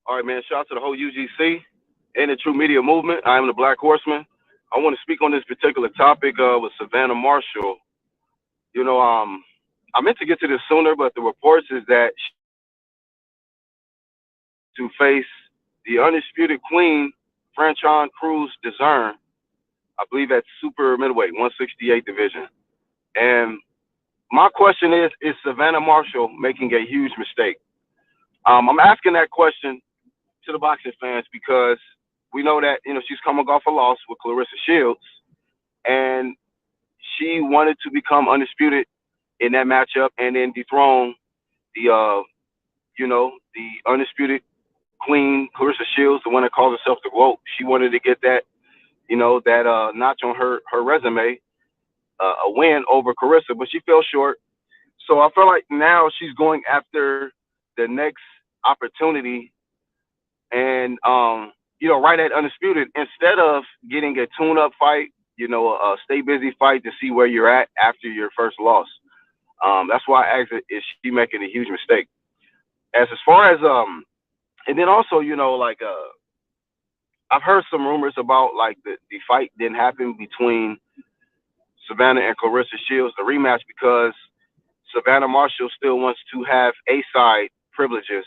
All right, man. Shout out to the whole UGC and the True Media Movement. I am the Black Horseman. I want to speak on this particular topic with Savannah Marshall. You know, I meant to get to this sooner, but the reports is that to face the undisputed queen, Franchon Crews-Dezurn, I believe at super middleweight, 168 division. And my question is Savannah Marshall making a huge mistake? I'm asking that question to the boxing fans because we know that she's coming off a loss with Clarissa Shields, and she wanted to become undisputed in that matchup and then dethrone the the undisputed queen Clarissa Shields, the one that calls herself the GOAT. She wanted to get that notch on her resume, a win over Clarissa, but she fell short. So I feel like now she's going after the next opportunity and right at undisputed instead of getting a tune-up fight, a stay busy fight to see where you're at after your first loss. That's why I asked, is she making a huge mistake? As far as and then also I've heard some rumors about like the fight didn't happen between Savannah and Clarissa Shields, the rematch, because Savannah Marshall still wants to have A side privileges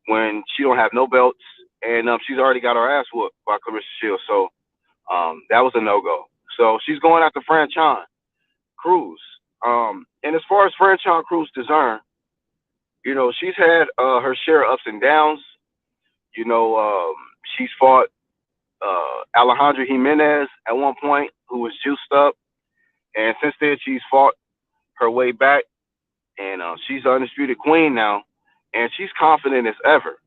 when she don't have no belts, and she's already got her ass whooped by Clarissa Shields. So that was a no go. So she's going after Franchon Crews. And as far as Franchon Crews-Dezurn, she's had her share of ups and downs. She's fought Alejandro Jimenez at one point, who was juiced up, and since then she's fought her way back, and she's the undisputed queen now, and she's confident as ever.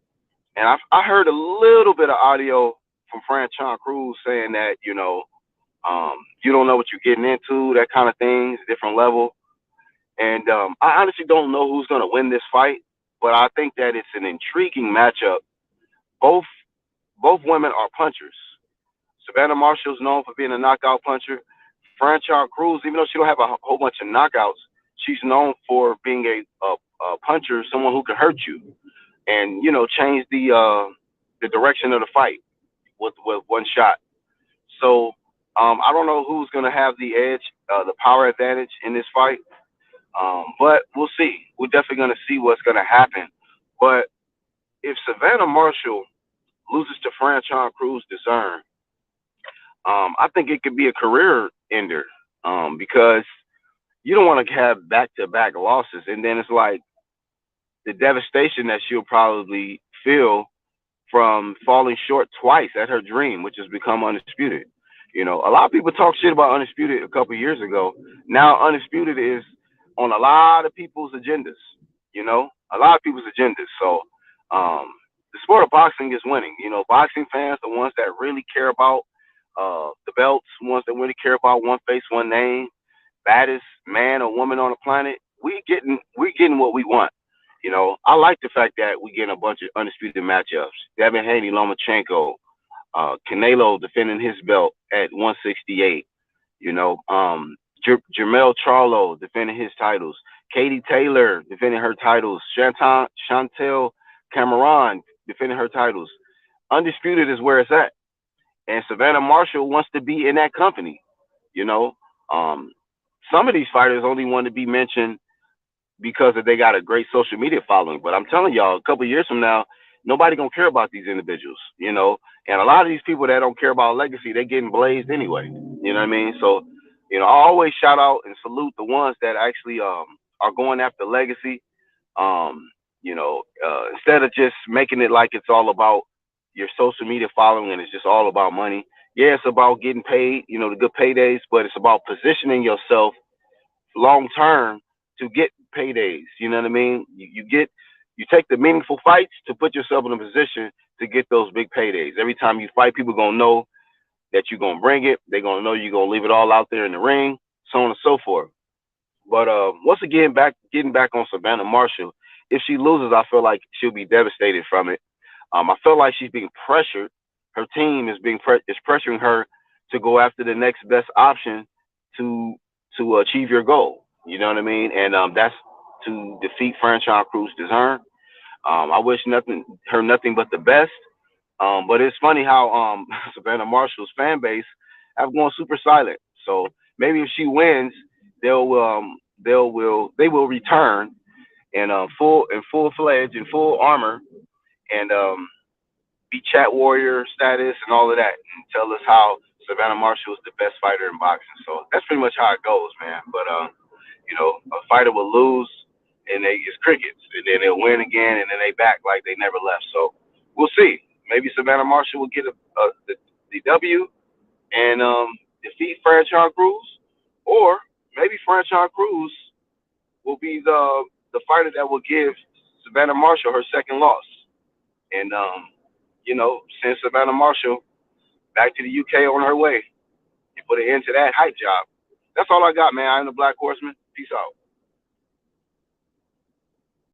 And I heard a little bit of audio from Franchon Crews saying that you don't know what you're getting into, that kind of thing, it's a different level. And I honestly don't know who's going to win this fight, but I think that it's an intriguing matchup. Both both women are punchers. Savannah Marshall's known for being a knockout puncher. Franchon Crews, even though she don't have a whole bunch of knockouts, she's known for being a puncher, someone who can hurt you and change the direction of the fight with one shot. So I don't know who's going to have the edge, the power advantage in this fight, but we'll see. We're definitely going to see what's going to happen. But if Savannah Marshall loses to Franchon Crews-Dezurn, I think it could be a career ender because you don't want to have back-to-back losses, and then it's like the devastation that she'll probably feel from falling short twice at her dream, which has become undisputed. A lot of people talk shit about undisputed a couple of years ago. Now undisputed is on a lot of people's agendas. A lot of people's agendas. So the sport of boxing is winning. Boxing fans, the ones that really care about the belts, ones that really care about one face, one name, baddest man or woman on the planet. We getting what we want. I like the fact that we getting a bunch of undisputed matchups. Devin Haney, Lomachenko, Canelo defending his belt at 168. Jermell Charlo defending his titles. Katie Taylor defending her titles. Chantel Cameron defending her titles. Undisputed is where it's at. And Savannah Marshall wants to be in that company. You know, some of these fighters only want to be mentioned because they got a great social media following. But I'm telling y'all, a couple of years from now, nobody gonna care about these individuals. And a lot of these people that don't care about legacy, they getting blazed anyway. You know what I mean? So, I always shout out and salute the ones that actually are going after legacy. Instead of just making it like it's all about your social media following and it's just all about money. Yeah, it's about getting paid, the good paydays, but it's about positioning yourself long term to get paydays. You know what I mean? You take the meaningful fights to put yourself in a position to get those big paydays. Every time you fight, people gonna know that you're gonna bring it. They're gonna know you're gonna leave it all out there in the ring, so on and so forth. But once again, getting back on Savannah Marshall, if she loses, I feel like she'll be devastated from it. I feel like she's being pressured. Her team is is pressuring her to go after the next best option to achieve your goal. You know what I mean? And that's to defeat Franchon Crews-Dezurn. I wish her nothing but the best. But it's funny how Savannah Marshall's fan base have gone super silent. So maybe if she wins, they will return in full fledged in full armor and be chat warrior status and all of that, and tell us how Savannah Marshall is the best fighter in boxing. So that's pretty much how it goes, man. But a fighter will lose and it's crickets, and then they'll win again, and then they back like they never left. So we'll see. Maybe Savannah Marshall will get the W and defeat Franchon Crews, or maybe Franchon Crews will be the fighter that will give Savannah Marshall her second loss, and send Savannah Marshall back to the UK on her way and put an end to that hype job. That's all I got, man. I'm the Black Horseman. Peace out.